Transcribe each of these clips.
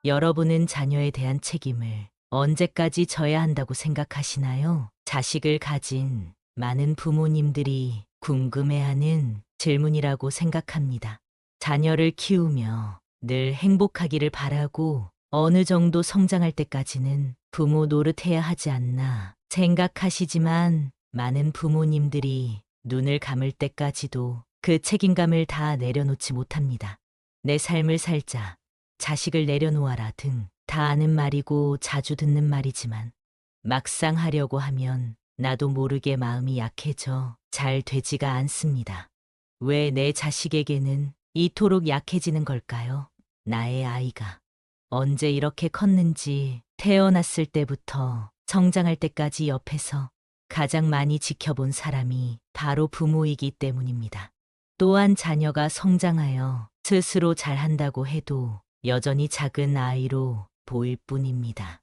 여러분은 자녀에 대한 책임을 언제까지 져야 한다고 생각하시나요? 자식을 가진 많은 부모님들이 궁금해하는 질문이라고 생각합니다. 자녀를 키우며 늘 행복하기를 바라고 어느 정도 성장할 때까지는 부모 노릇해야 하지 않나 생각하시지만 많은 부모님들이 눈을 감을 때까지도 그 책임감을 다 내려놓지 못합니다. 내 삶을 살자, 자식을 내려놓아라 등 다 아는 말이고 자주 듣는 말이지만 막상 하려고 하면 나도 모르게 마음이 약해져 잘 되지가 않습니다. 왜 내 자식에게는 이토록 약해지는 걸까요? 나의 아이가 언제 이렇게 컸는지 태어났을 때부터 성장할 때까지 옆에서 가장 많이 지켜본 사람이 바로 부모이기 때문입니다. 또한 자녀가 성장하여 스스로 잘한다고 해도 여전히 작은 아이로 보일 뿐입니다.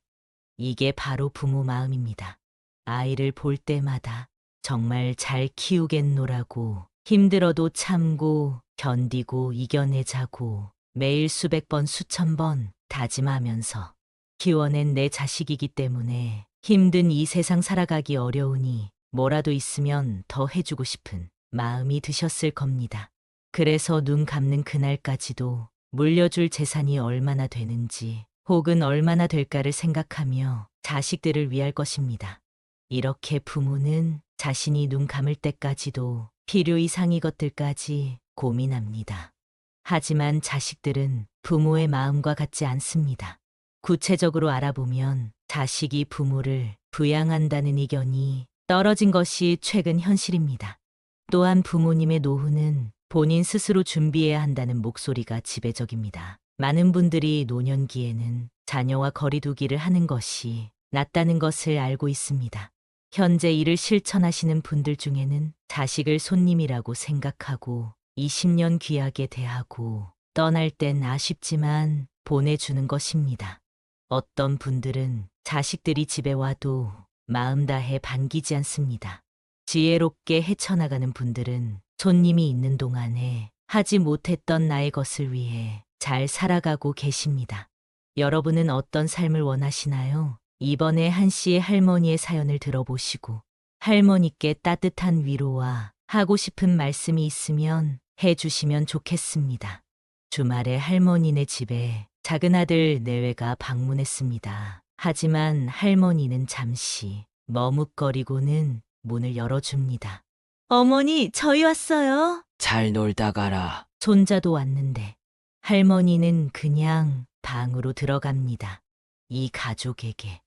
이게 바로 부모 마음입니다. 아이를 볼 때마다 정말 잘 키우겠노라고 힘들어도 참고 견디고 이겨내자고 매일 수백 번 수천 번 다짐하면서 키워낸 내 자식이기 때문에 힘든 이 세상 살아가기 어려우니 뭐라도 있으면 더 해주고 싶은 마음이 드셨을 겁니다. 그래서 눈 감는 그날까지도 물려줄 재산이 얼마나 되는지 혹은 얼마나 될까를 생각하며 자식들을 위할 것입니다. 이렇게 부모는 자신이 눈 감을 때까지도 필요 이상의 것들까지 고민합니다. 하지만 자식들은 부모의 마음과 같지 않습니다. 구체적으로 알아보면 자식이 부모를 부양한다는 의견이 떨어진 것이 최근 현실입니다. 또한 부모님의 노후는 본인 스스로 준비해야 한다는 목소리가 지배적입니다. 많은 분들이 노년기에는 자녀와 거리두기를 하는 것이 낫다는 것을 알고 있습니다. 현재 이를 실천하시는 분들 중에는 자식을 손님이라고 생각하고 20년 귀하게 대하고 떠날 땐 아쉽지만 보내주는 것입니다. 어떤 분들은 자식들이 집에 와도 마음 다해 반기지 않습니다. 지혜롭게 헤쳐나가는 분들은 손님이 있는 동안에 하지 못했던 나의 것을 위해 잘 살아가고 계십니다. 여러분은 어떤 삶을 원하시나요? 이번에 한 씨의 할머니의 사연을 들어보시고 할머니께 따뜻한 위로와 하고 싶은 말씀이 있으면 해주시면 좋겠습니다. 주말에 할머니네 집에 작은 아들 내외가 방문했습니다. 하지만 할머니는 잠시 머뭇거리고는 문을 열어줍니다. 어머니, 저희 왔어요. 잘 놀다 가라. 손자도 왔는데 할머니는 그냥 방으로 들어갑니다. 이 가족에게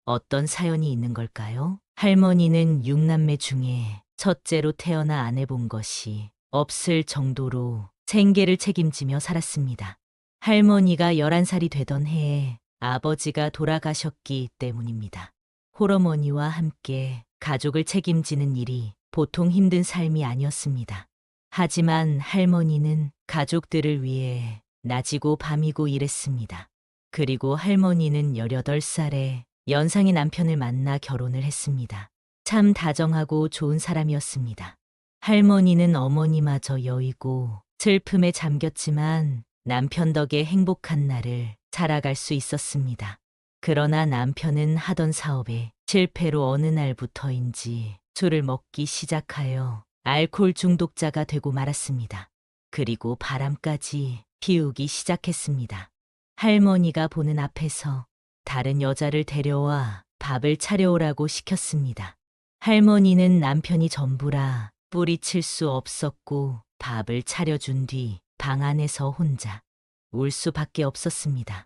어떤 사연이 있는 걸까요? 할머니는 6남매 중에 첫째로 태어나 안 해본 것이 없을 정도로 생계를 책임지며 살았습니다. 할머니가 11살이 되던 해에 아버지가 돌아가셨기 때문입니다. 홀어머니와 함께 가족을 책임지는 일이 보통 힘든 삶이 아니었습니다. 하지만 할머니는 가족들을 위해 낮이고 밤이고 일했습니다. 그리고 할머니는 18살에 연상의 남편을 만나 결혼을 했습니다. 참 다정하고 좋은 사람이었습니다. 할머니는 어머니마저 여의고 슬픔에 잠겼지만 남편 덕에 행복한 날을 살아갈 수 있었습니다. 그러나 남편은 하던 사업에 실패로 어느 날부터인지 술을 먹기 시작하여 알코올 중독자가 되고 말았습니다. 그리고 바람까지 피우기 시작했습니다. 할머니가 보는 앞에서 다른 여자를 데려와 밥을 차려오라고 시켰습니다. 할머니는 남편이 전부라 뿌리칠 수 없었고 밥을 차려준 뒤 방 안에서 혼자 울 수밖에 없었습니다.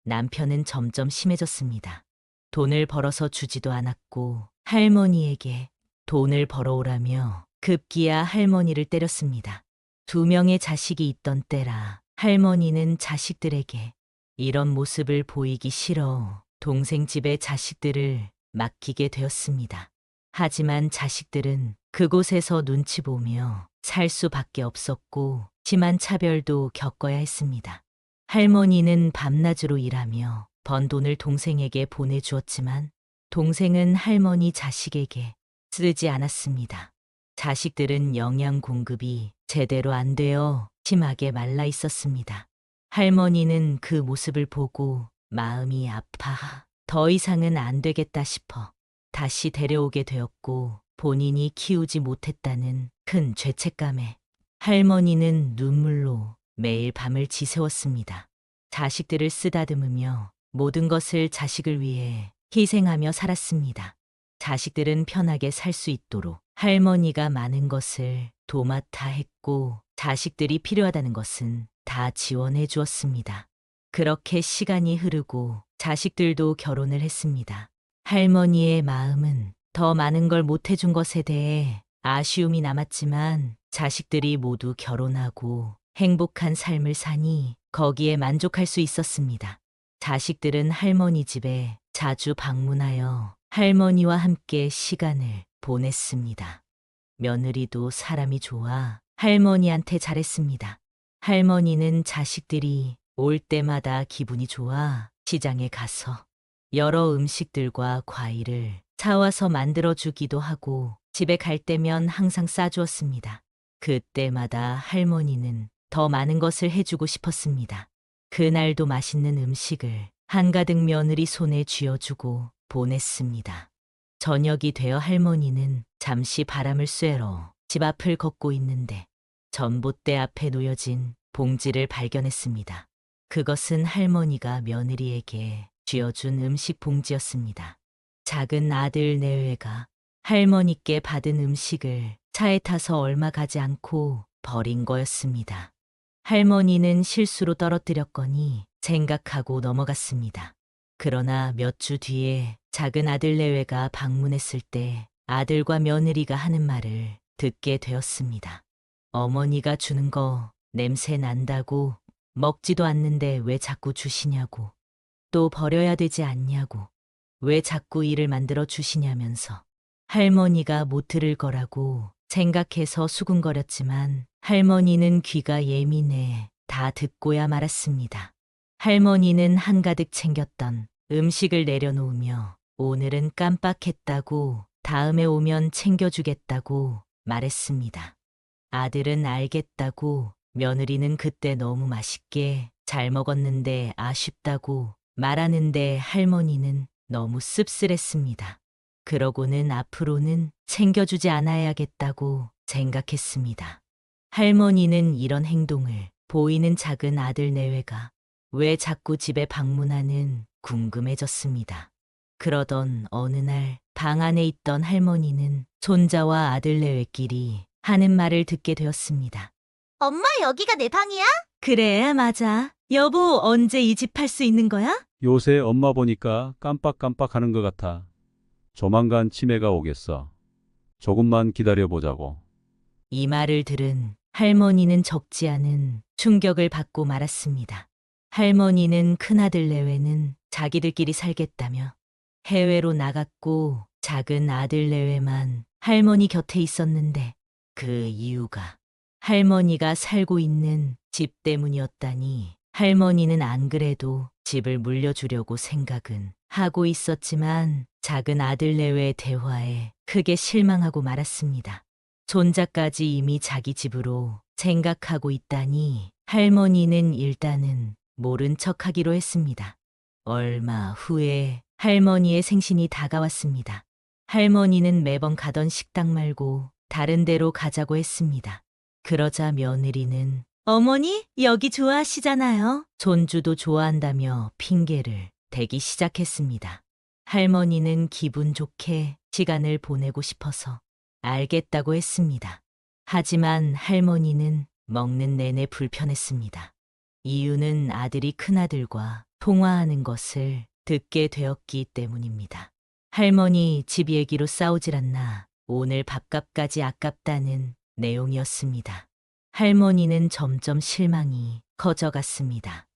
남편은 점점 심해졌습니다. 돈을 벌어서 주지도 않았고 할머니에게 돈을 벌어오라며 급기야 할머니를 때렸습니다. 2명의 자식이 있던 때라 할머니는 자식들에게 이런 모습을 보이기 싫어 동생 집에 자식들을 맡기게 되었습니다. 하지만 자식들은 그곳에서 눈치 보며 살 수밖에 없었고 심한 차별도 겪어야 했습니다. 할머니는 밤낮으로 일하며 번 돈을 동생에게 보내주었지만 동생은 할머니 자식에게 쓰지 않았습니다. 자식들은 영양 공급이 제대로 안 되어 심하게 말라 있었습니다. 할머니는 그 모습을 보고 마음이 아파 더 이상은 안 되겠다 싶어 다시 데려오게 되었고 본인이 키우지 못했다는 큰 죄책감에 할머니는 눈물로 매일 밤을 지새웠습니다. 자식들을 쓰다듬으며 모든 것을 자식을 위해 희생하며 살았습니다. 자식들은 편하게 살 수 있도록 할머니가 많은 것을 도맡아 했고 자식들이 필요하다는 것은 다 지원해 주었습니다. 그렇게 시간이 흐르고 자식들도 결혼을 했습니다. 할머니의 마음은 더 많은 걸 못해준 것에 대해 아쉬움이 남았지만 자식들이 모두 결혼하고 행복한 삶을 사니 거기에 만족할 수 있었습니다. 자식들은 할머니 집에 자주 방문하여 할머니와 함께 시간을 보냈습니다. 며느리도 사람이 좋아 할머니한테 잘했습니다. 할머니는 자식들이 올 때마다 기분이 좋아 시장에 가서 여러 음식들과 과일을 사와서 만들어주기도 하고 집에 갈 때면 항상 싸주었습니다. 그때마다 할머니는 더 많은 것을 해주고 싶었습니다. 그날도 맛있는 음식을 한가득 며느리 손에 쥐어주고 보냈습니다. 저녁이 되어 할머니는 잠시 바람을 쐬러 집 앞을 걷고 있는데 전봇대 앞에 놓여진 봉지를 발견했습니다. 그것은 할머니가 며느리에게 쥐어준 음식 봉지였습니다. 작은 아들 내외가 할머니께 받은 음식을 차에 타서 얼마 가지 않고 버린 거였습니다. 할머니는 실수로 떨어뜨렸거니 생각하고 넘어갔습니다. 그러나 몇 주 뒤에 작은 아들 내외가 방문했을 때 아들과 며느리가 하는 말을 듣게 되었습니다. 어머니가 주는 거 냄새 난다고 먹지도 않는데 왜 자꾸 주시냐고 또 버려야 되지 않냐고 왜 자꾸 일을 만들어 주시냐면서 할머니가 못 들을 거라고 생각해서 수군거렸지만 할머니는 귀가 예민해 다 듣고야 말았습니다. 할머니는 한가득 챙겼던 음식을 내려놓으며 오늘은 깜빡했다고 다음에 오면 챙겨주겠다고 말했습니다. 아들은 알겠다고 며느리는 그때 너무 맛있게 잘 먹었는데 아쉽다고 말하는데 할머니는 너무 씁쓸했습니다. 그러고는 앞으로는 챙겨주지 않아야겠다고 생각했습니다. 할머니는 이런 행동을 보이는 작은 아들 내외가 왜 자꾸 집에 방문하는 궁금해졌습니다. 그러던 어느 날 방 안에 있던 할머니는 손자와 아들 내외끼리 하는 말을 듣게 되었습니다. 엄마, 여기가 내 방이야? 그래, 맞아. 여보, 언제 이 집 할 수 있는 거야? 요새 엄마 보니까 깜빡깜빡 하는 것 같아. 조만간 치매가 오겠어. 조금만 기다려보자고. 이 말을 들은 할머니는 적지 않은 충격을 받고 말았습니다. 할머니는 큰아들 내외는 자기들끼리 살겠다며 해외로 나갔고 작은 아들 내외만 할머니 곁에 있었는데 그 이유가 할머니가 살고 있는 집 때문이었다니 할머니는 안 그래도 집을 물려주려고 생각은 하고 있었지만 작은 아들 내외의 대화에 크게 실망하고 말았습니다. 손자까지 이미 자기 집으로 생각하고 있다니 할머니는 일단은 모른 척하기로 했습니다. 얼마 후에 할머니의 생신이 다가왔습니다. 할머니는 매번 가던 식당 말고 다른 데로 가자고 했습니다. 그러자 며느리는 어머니, 여기 좋아하시잖아요. 손주도 좋아한다며 핑계를 대기 시작했습니다. 할머니는 기분 좋게 시간을 보내고 싶어서 알겠다고 했습니다. 하지만 할머니는 먹는 내내 불편했습니다. 이유는 아들이 큰아들과 통화하는 것을 듣게 되었기 때문입니다. 할머니 집 얘기로 싸우질 않나 오늘 밥값까지 아깝다는 내용이었습니다. 할머니는 점점 실망이 커져갔습니다.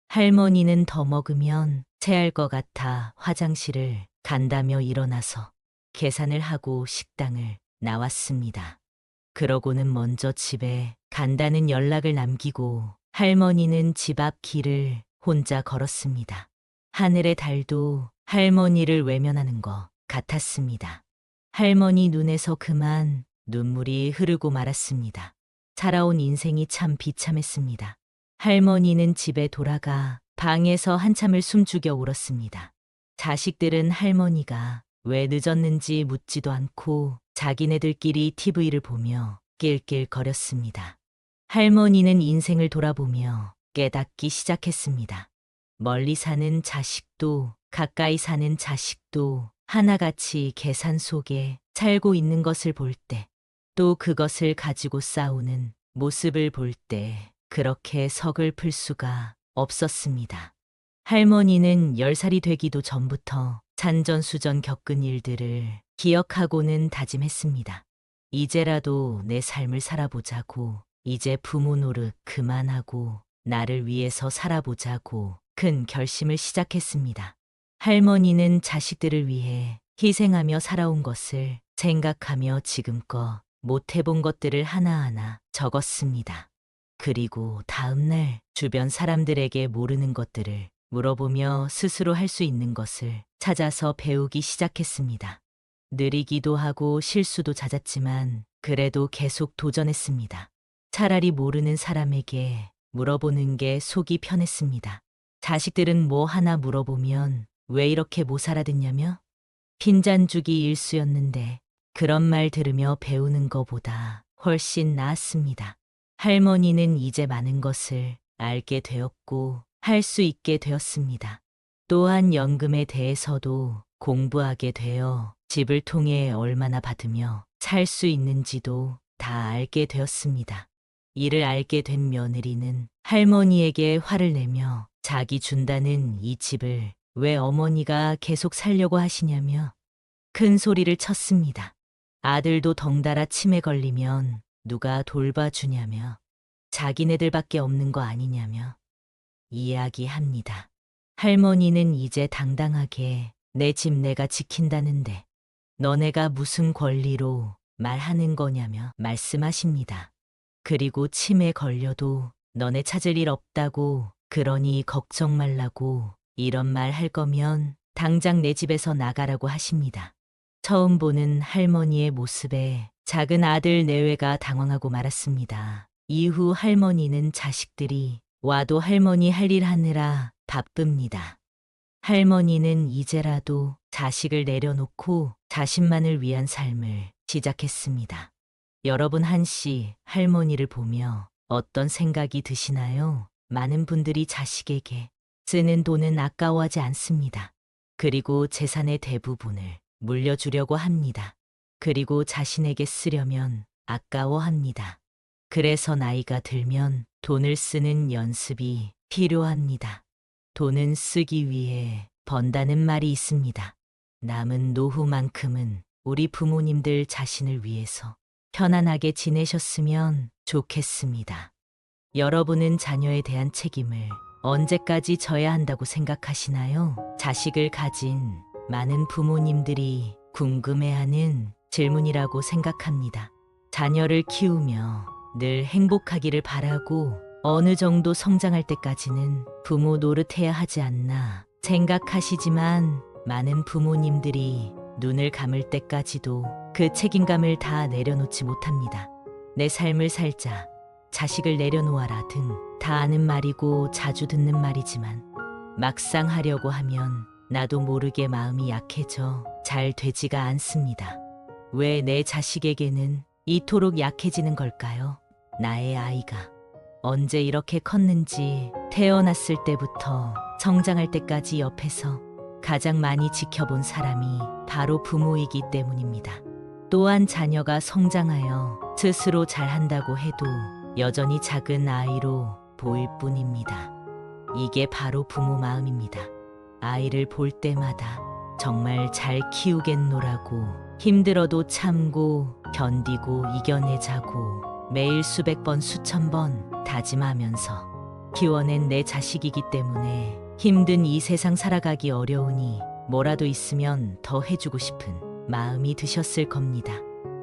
할머니는 더 먹으면 체할 것 같아 화장실을 간다며 일어나서 계산을 하고 식당을 나왔습니다. 그러고는 먼저 집에 간다는 연락을 남기고 할머니는 집 앞 길을 혼자 걸었습니다. 하늘의 달도 할머니를 외면하는 것 같았습니다. 할머니 눈에서 그만 눈물이 흐르고 말았습니다. 살아온 인생이 참 비참했습니다. 할머니는 집에 돌아가 방에서 한참을 숨죽여 울었습니다. 자식들은 할머니가 왜 늦었는지 묻지도 않고 자기네들끼리 TV를 보며 낄낄거렸습니다. 할머니는 인생을 돌아보며 깨닫기 시작했습니다. 멀리 사는 자식도 가까이 사는 자식도 하나같이 계산 속에 살고 있는 것을 볼 때, 또 그것을 가지고 싸우는 모습을 볼 때 그렇게 서글플 수가 없었습니다. 할머니는 10살이 되기도 전부터 산전수전 겪은 일들을 기억하고는 다짐했습니다. 이제라도 내 삶을 살아보자고, 이제 부모 노릇 그만하고 나를 위해서 살아보자고 큰 결심을 시작했습니다. 할머니는 자식들을 위해 희생하며 살아온 것을 생각하며 지금껏 못해본 것들을 하나하나 적었습니다. 그리고 다음날 주변 사람들에게 모르는 것들을 물어보며 스스로 할 수 있는 것을 찾아서 배우기 시작했습니다. 느리기도 하고 실수도 잦았지만 그래도 계속 도전했습니다. 차라리 모르는 사람에게 물어보는 게 속이 편했습니다. 자식들은 뭐 하나 물어보면 왜 이렇게 못 알아듣냐며 핀잔주기 일쑤였는데 그런 말 들으며 배우는 것보다 훨씬 나았습니다. 할머니는 이제 많은 것을 알게 되었고 할 수 있게 되었습니다. 또한 연금에 대해서도 공부하게 되어 집을 통해 얼마나 받으며 살 수 있는지도 다 알게 되었습니다. 이를 알게 된 며느리는 할머니에게 화를 내며 자기 준다는 이 집을 왜 어머니가 계속 살려고 하시냐며 큰 소리를 쳤습니다. 아들도 덩달아 치매 걸리면 누가 돌봐주냐며 자기네들밖에 없는 거 아니냐며 이야기합니다. 할머니는 이제 당당하게 내 집 내가 지킨다는데 너네가 무슨 권리로 말하는 거냐며 말씀하십니다. 그리고 치매 걸려도 너네 찾을 일 없다고, 그러니 걱정 말라고, 이런 말 할 거면 당장 내 집에서 나가라고 하십니다. 처음 보는 할머니의 모습에 작은 아들 내외가 당황하고 말았습니다. 이후 할머니는 자식들이 와도 할머니 할 일 하느라 바쁩니다. 할머니는 이제라도 자식을 내려놓고 자신만을 위한 삶을 시작했습니다. 여러분 한시 할머니를 보며 어떤 생각이 드시나요? 많은 분들이 자식에게 쓰는 돈은 아까워하지 않습니다. 그리고 재산의 대부분을 물려주려고 합니다. 그리고 자신에게 쓰려면 아까워합니다. 그래서 나이가 들면 돈을 쓰는 연습이 필요합니다. 돈은 쓰기 위해 번다는 말이 있습니다. 남은 노후만큼은 우리 부모님들 자신을 위해서 편안하게 지내셨으면 좋겠습니다. 여러분은 자녀에 대한 책임을 언제까지 져야 한다고 생각하시나요? 자식을 가진 많은 부모님들이 궁금해하는 질문이라고 생각합니다. 자녀를 키우며 늘 행복하기를 바라고 어느 정도 성장할 때까지는 부모 노릇해야 하지 않나 생각하시지만 많은 부모님들이 눈을 감을 때까지도 그 책임감을 다 내려놓지 못합니다. 내 삶을 살자, 자식을 내려놓아라 등 다 아는 말이고 자주 듣는 말이지만 막상 하려고 하면 나도 모르게 마음이 약해져 잘 되지가 않습니다. 왜 내 자식에게는 이토록 약해지는 걸까요? 나의 아이가 언제 이렇게 컸는지 태어났을 때부터 성장할 때까지 옆에서 가장 많이 지켜본 사람이 바로 부모이기 때문입니다. 또한 자녀가 성장하여 스스로 잘한다고 해도 여전히 작은 아이로 보일 뿐입니다. 이게 바로 부모 마음입니다. 아이를 볼 때마다 정말 잘 키우겠노라고 힘들어도 참고 견디고 이겨내자고 매일 수백 번 수천 번 다짐하면서 키워낸 내 자식이기 때문에 힘든 이 세상 살아가기 어려우니 뭐라도 있으면 더 해주고 싶은 마음이 드셨을 겁니다.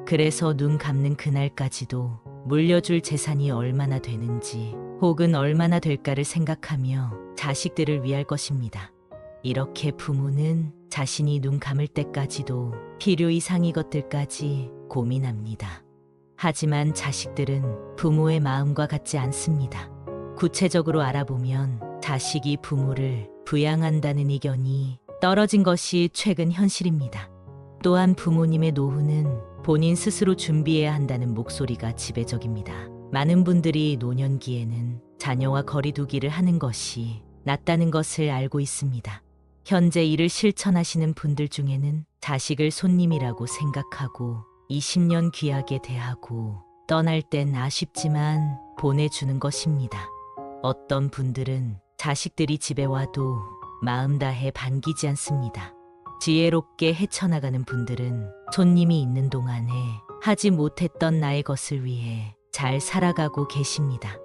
그래서 눈 감는 그날까지도 물려줄 재산이 얼마나 되는지 혹은 얼마나 될까를 생각하며 자식들을 위할 것입니다. 이렇게 부모는 자신이 눈 감을 때까지도 필요 이상의 것들까지 고민합니다. 하지만 자식들은 부모의 마음과 같지 않습니다. 구체적으로 알아보면 자식이 부모를 부양한다는 의견이 떨어진 것이 최근 현실입니다. 또한 부모님의 노후는 본인 스스로 준비해야 한다는 목소리가 지배적입니다. 많은 분들이 노년기에는 자녀와 거리두기를 하는 것이 낫다는 것을 알고 있습니다. 현재 이를 실천하시는 분들 중에는 자식을 손님이라고 생각하고 20년 귀하게 대하고 떠날 땐 아쉽지만 보내주는 것입니다. 어떤 분들은 자식들이 집에 와도 마음 다해 반기지 않습니다. 지혜롭게 헤쳐나가는 분들은 손님이 있는 동안에 하지 못했던 나의 것을 위해 잘 살아가고 계십니다.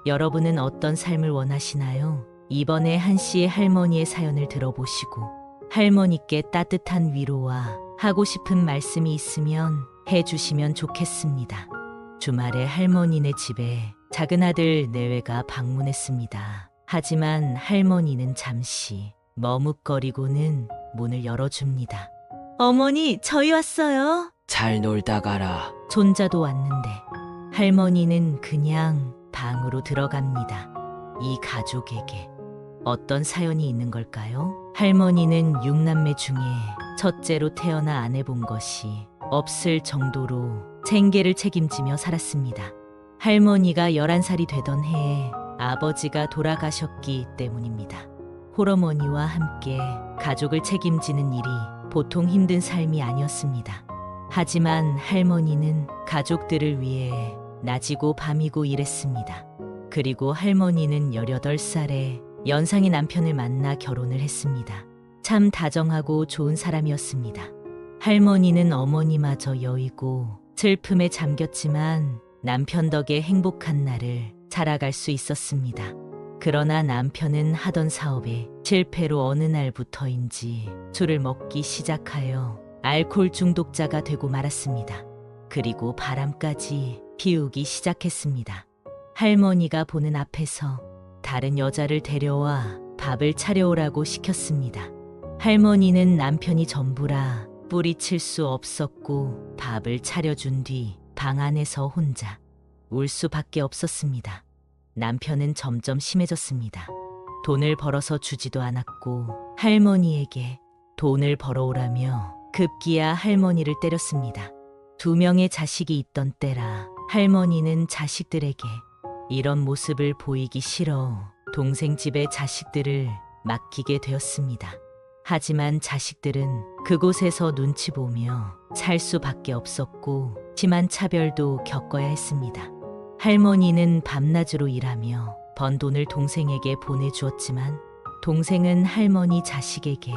여러분은 어떤 삶을 원하시나요? 이번에 한씨의 할머니의 사연을 들어보시고 할머니께 따뜻한 위로와 하고 싶은 말씀이 있으면 해주시면 좋겠습니다. 주말에 할머니네 집에 작은 아들 내외가 방문했습니다. 하지만 할머니는 잠시 머뭇거리고는 문을 열어줍니다. 어머니, 저희 왔어요. 잘 놀다 가라. 손자도 왔는데 할머니는 그냥 방으로 들어갑니다. 이 가족에게 어떤 사연이 있는 걸까요? 할머니는 6남매 중에 첫째로 태어나 안 해본 것이 없을 정도로 생계를 책임지며 살았습니다. 할머니가 11살이 되던 해에 아버지가 돌아가셨기 때문입니다. 홀어머니와 함께 가족을 책임지는 일이 보통 힘든 삶이 아니었습니다. 하지만 할머니는 가족들을 위해 낮이고 밤이고 일했습니다. 그리고 할머니는 18살에 연상의 남편을 만나 결혼을 했습니다. 참 다정하고 좋은 사람이었습니다. 할머니는 어머니마저 여의고 슬픔에 잠겼지만 남편 덕에 행복한 날을 살아갈 수 있었습니다. 그러나 남편은 하던 사업에 실패로 어느 날부터인지 술을 먹기 시작하여 알코올 중독자가 되고 말았습니다. 그리고 바람까지 피우기 시작했습니다. 할머니가 보는 앞에서 다른 여자를 데려와 밥을 차려오라고 시켰습니다. 할머니는 남편이 전부라 뿌리칠 수 없었고 밥을 차려준 뒤 방 안에서 혼자 울 수밖에 없었습니다. 남편은 점점 심해졌습니다. 돈을 벌어서 주지도 않았고 할머니에게 돈을 벌어오라며 급기야 할머니를 때렸습니다. 2명의 자식이 있던 때라 할머니는 자식들에게 이런 모습을 보이기 싫어 동생 집에 자식들을 맡기게 되었습니다. 하지만 자식들은 그곳에서 눈치 보며 살 수밖에 없었고 심한 차별도 겪어야 했습니다. 할머니는 밤낮으로 일하며 번 돈을 동생에게 보내주었지만 동생은 할머니 자식에게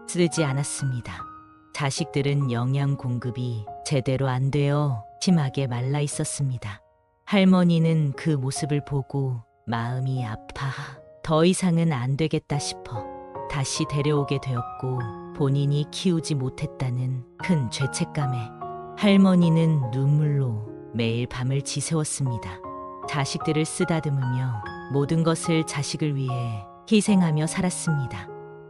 쓰지 않았습니다. 자식들은 영양 공급이 제대로 안 되어 심하게 말라 있었습니다. 할머니는 그 모습을 보고 마음이 아파 더 이상은 안 되겠다 싶어 다시 데려오게 되었고 본인이 키우지 못했다는 큰 죄책감에 할머니는 눈물로 매일 밤을 지새웠습니다. 자식들을 쓰다듬으며 모든 것을 자식을 위해 희생하며 살았습니다.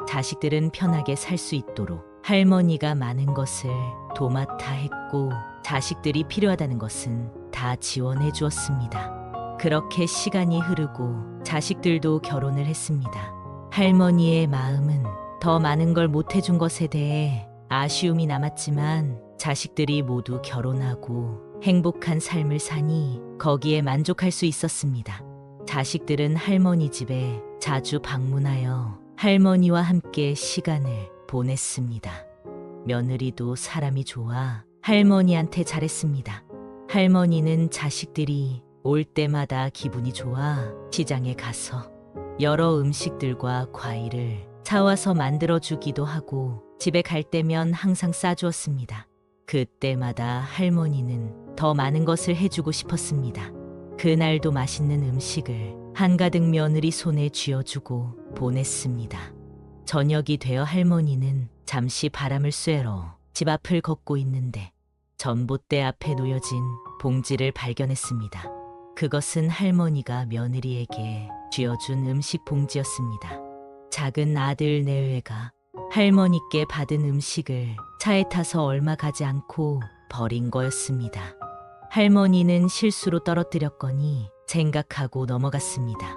자식들은 편하게 살 수 있도록 할머니가 많은 것을 도맡아 했고 자식들이 필요하다는 것은 다 지원해 주었습니다. 그렇게 시간이 흐르고 자식들도 결혼을 했습니다. 할머니의 마음은 더 많은 걸 못해준 것에 대해 아쉬움이 남았지만 자식들이 모두 결혼하고 행복한 삶을 사니 거기에 만족할 수 있었습니다. 자식들은 할머니 집에 자주 방문하여 할머니와 함께 시간을 보냈습니다. 며느리도 사람이 좋아 할머니한테 잘했습니다. 할머니는 자식들이 올 때마다 기분이 좋아 시장에 가서 여러 음식들과 과일을 사와서 만들어주기도 하고 집에 갈 때면 항상 싸주었습니다. 그때마다 할머니는 더 많은 것을 해주고 싶었습니다. 그날도 맛있는 음식을 한가득 며느리 손에 쥐어주고 보냈습니다. 저녁이 되어 할머니는 잠시 바람을 쐬러 집 앞을 걷고 있는데 전봇대 앞에 놓여진 봉지를 발견했습니다. 그것은 할머니가 며느리에게 쥐어준 음식 봉지였습니다. 작은 아들 내외가 할머니께 받은 음식을 차에 타서 얼마 가지 않고 버린 거였습니다. 할머니는 실수로 떨어뜨렸거니 생각하고 넘어갔습니다.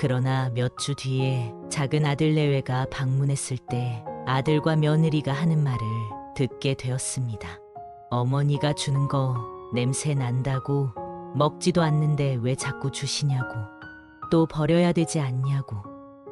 그러나 몇 주 뒤에 작은 아들 내외가 방문했을 때 아들과 며느리가 하는 말을 듣게 되었습니다. 어머니가 주는 거 냄새 난다고, 먹지도 않는데 왜 자꾸 주시냐고, 또 버려야 되지 않냐고,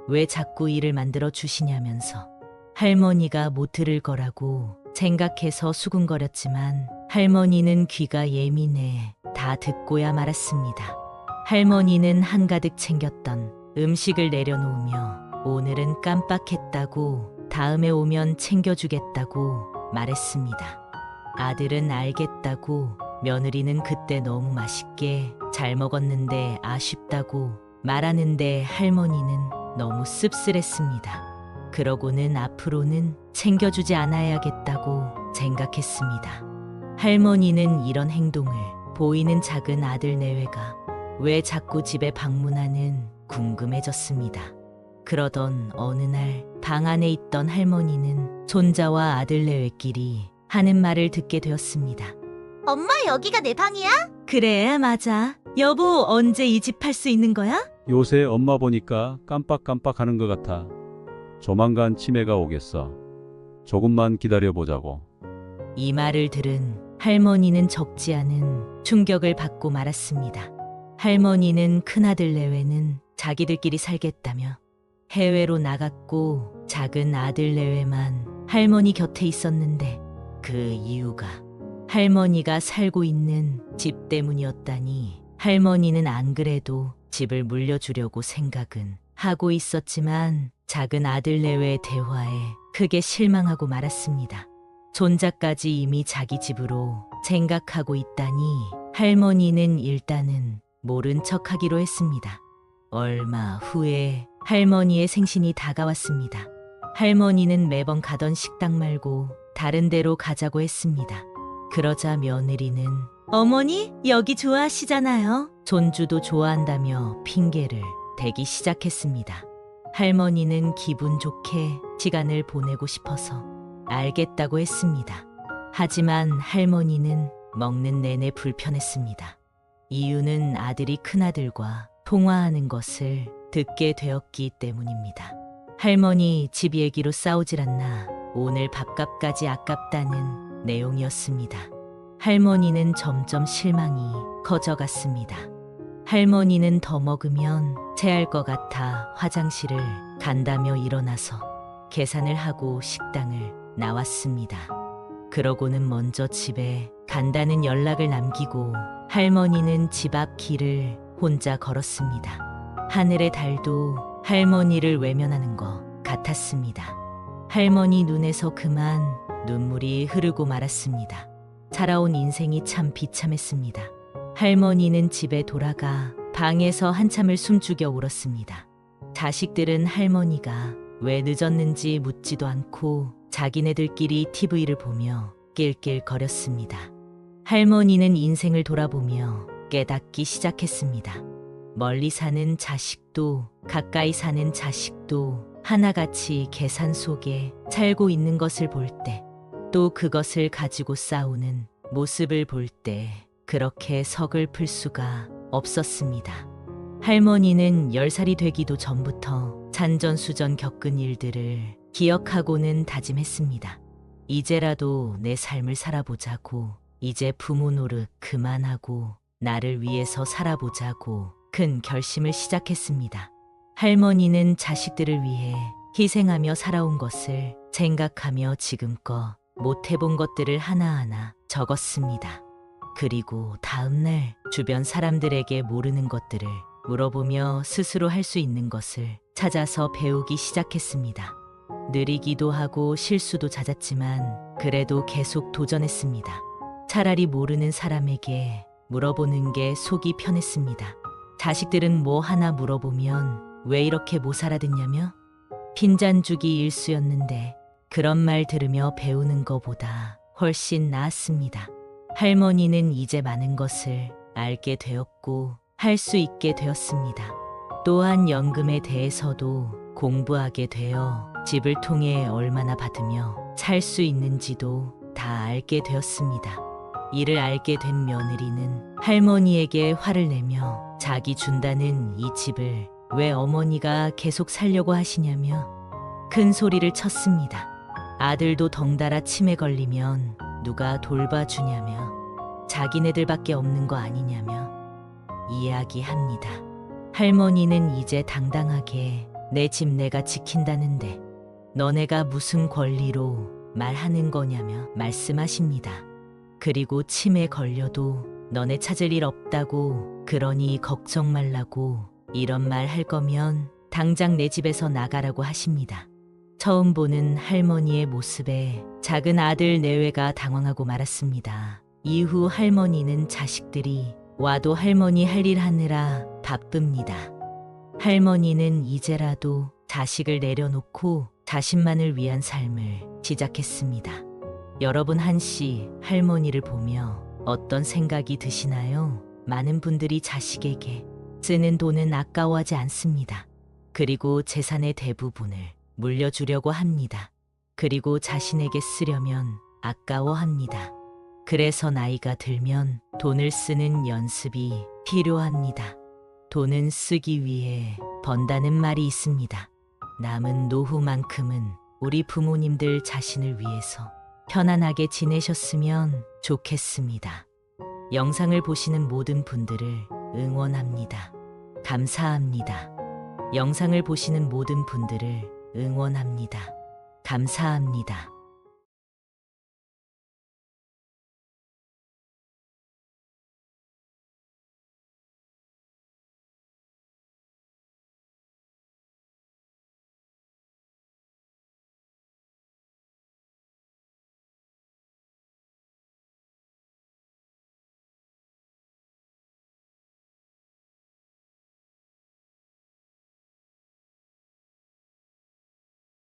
왜 자꾸 일을 만들어 주시냐면서 할머니가 못 들을 거라고 생각해서 수군거렸지만 할머니는 귀가 예민해 다 듣고야 말았습니다. 할머니는 한가득 챙겼던 음식을 내려놓으며 오늘은 깜빡했다고, 다음에 오면 챙겨주겠다고 말했습니다. 아들은 알겠다고, 며느리는 그때 너무 맛있게 잘 먹었는데 아쉽다고 말하는데 할머니는 너무 씁쓸했습니다. 그러고는 앞으로는 챙겨주지 않아야겠다고 생각했습니다. 할머니는 이런 행동을 보이는 작은 아들 내외가 왜 자꾸 집에 방문하는 궁금해졌습니다. 그러던 어느 날 방 안에 있던 할머니는 손자와 아들 내외끼리 하는 말을 듣게 되었습니다. 엄마, 여기가 내 방이야? 그래, 맞아. 여보, 언제 이 집 팔 수 있는 거야? 요새 엄마 보니까 깜빡깜빡하는 것 같아. 조만간 치매가 오겠어. 조금만 기다려보자고. 이 말을 들은 할머니는 적지 않은 충격을 받고 말았습니다. 할머니는 큰아들 내외는 자기들끼리 살겠다며 해외로 나갔고 작은 아들 내외만 할머니 곁에 있었는데 그 이유가 할머니가 살고 있는 집 때문이었다니 할머니는 안 그래도 집을 물려주려고 생각은 하고 있었지만 작은 아들 내외의 대화에 크게 실망하고 말았습니다. 손자까지 이미 자기 집으로 생각하고 있다니 할머니는 일단은 모른 척하기로 했습니다. 얼마 후에 할머니의 생신이 다가왔습니다. 할머니는 매번 가던 식당 말고 다른 데로 가자고 했습니다. 그러자 며느리는 어머니, 여기 좋아하시잖아요. 손주도 좋아한다며 핑계를 대기 시작했습니다. 할머니는 기분 좋게 시간을 보내고 싶어서 알겠다고 했습니다. 하지만 할머니는 먹는 내내 불편했습니다. 이유는 아들이 큰아들과 통화하는 것을 듣게 되었기 때문입니다. 할머니 집 얘기로 싸우질 않나 오늘 밥값까지 아깝다는 내용이었습니다. 할머니는 점점 실망이 커져갔습니다. 할머니는 더 먹으면 체할 것 같아 화장실을 간다며 일어나서 계산을 하고 식당을 나왔습니다. 그러고는 먼저 집에 간다는 연락을 남기고 할머니는 집 앞 길을 혼자 걸었습니다. 하늘의 달도 할머니를 외면하는 것 같았습니다. 할머니 눈에서 그만 눈물이 흐르고 말았습니다. 살아온 인생이 참 비참했습니다. 할머니는 집에 돌아가 방에서 한참을 숨죽여 울었습니다. 자식들은 할머니가 왜 늦었는지 묻지도 않고 자기네들끼리 TV를 보며 낄낄거렸습니다. 할머니는 인생을 돌아보며 깨닫기 시작했습니다. 멀리 사는 자식도 가까이 사는 자식도 하나같이 계산 속에 살고 있는 것을 볼 때, 또 그것을 가지고 싸우는 모습을 볼 때 그렇게 서글플 수가 없었습니다. 할머니는 10살이 되기도 전부터 산전수전 겪은 일들을 기억하고는 다짐했습니다. 이제라도 내 삶을 살아보자고, 이제 부모 노릇 그만하고 나를 위해서 살아보자고 큰 결심을 시작했습니다. 할머니는 자식들을 위해 희생하며 살아온 것을 생각하며 지금껏 못해본 것들을 하나하나 적었습니다. 그리고 다음날 주변 사람들에게 모르는 것들을 물어보며 스스로 할 수 있는 것을 찾아서 배우기 시작했습니다. 느리기도 하고 실수도 잦았지만 그래도 계속 도전했습니다. 차라리 모르는 사람에게 물어보는 게 속이 편했습니다. 자식들은 뭐 하나 물어보면 왜 이렇게 못 알아듣냐며 핀잔주기 일쑤였는데 그런 말 들으며 배우는 것보다 훨씬 나았습니다. 할머니는 이제 많은 것을 알게 되었고 할 수 있게 되었습니다. 또한 연금에 대해서도 공부하게 되어 집을 통해 얼마나 받으며 살 수 있는지도 다 알게 되었습니다. 이를 알게 된 며느리는 할머니에게 화를 내며 자기 준다는 이 집을 왜 어머니가 계속 살려고 하시냐며 큰 소리를 쳤습니다. 아들도 덩달아 치매 걸리면 누가 돌봐주냐며 자기네들밖에 없는 거 아니냐며 이야기합니다. 할머니는 이제 당당하게 내 집 내가 지킨다는데 너네가 무슨 권리로 말하는 거냐며 말씀하십니다. 그리고 치매 걸려도 너네 찾을 일 없다고 그러니 걱정 말라고 이런 말 할 거면 당장 내 집에서 나가라고 하십니다. 처음 보는 할머니의 모습에 작은 아들 내외가 당황하고 말았습니다. 이후 할머니는 자식들이 와도 할머니 할 일 하느라 바쁩니다. 할머니는 이제라도 자식을 내려놓고 자신만을 위한 삶을 시작했습니다. 여러분 한씨 할머니를 보며 어떤 생각이 드시나요? 많은 분들이 자식에게 쓰는 돈은 아까워하지 않습니다. 그리고 재산의 대부분을 물려주려고 합니다. 그리고 자신에게 쓰려면 아까워합니다. 그래서 나이가 들면 돈을 쓰는 연습이 필요합니다. 돈은 쓰기 위해 번다는 말이 있습니다. 남은 노후만큼은 우리 부모님들 자신을 위해서 편안하게 지내셨으면 좋겠습니다. 영상을 보시는 모든 분들을 응원합니다. 감사합니다. 영상을 보시는 모든 분들을 응원합니다. 감사합니다.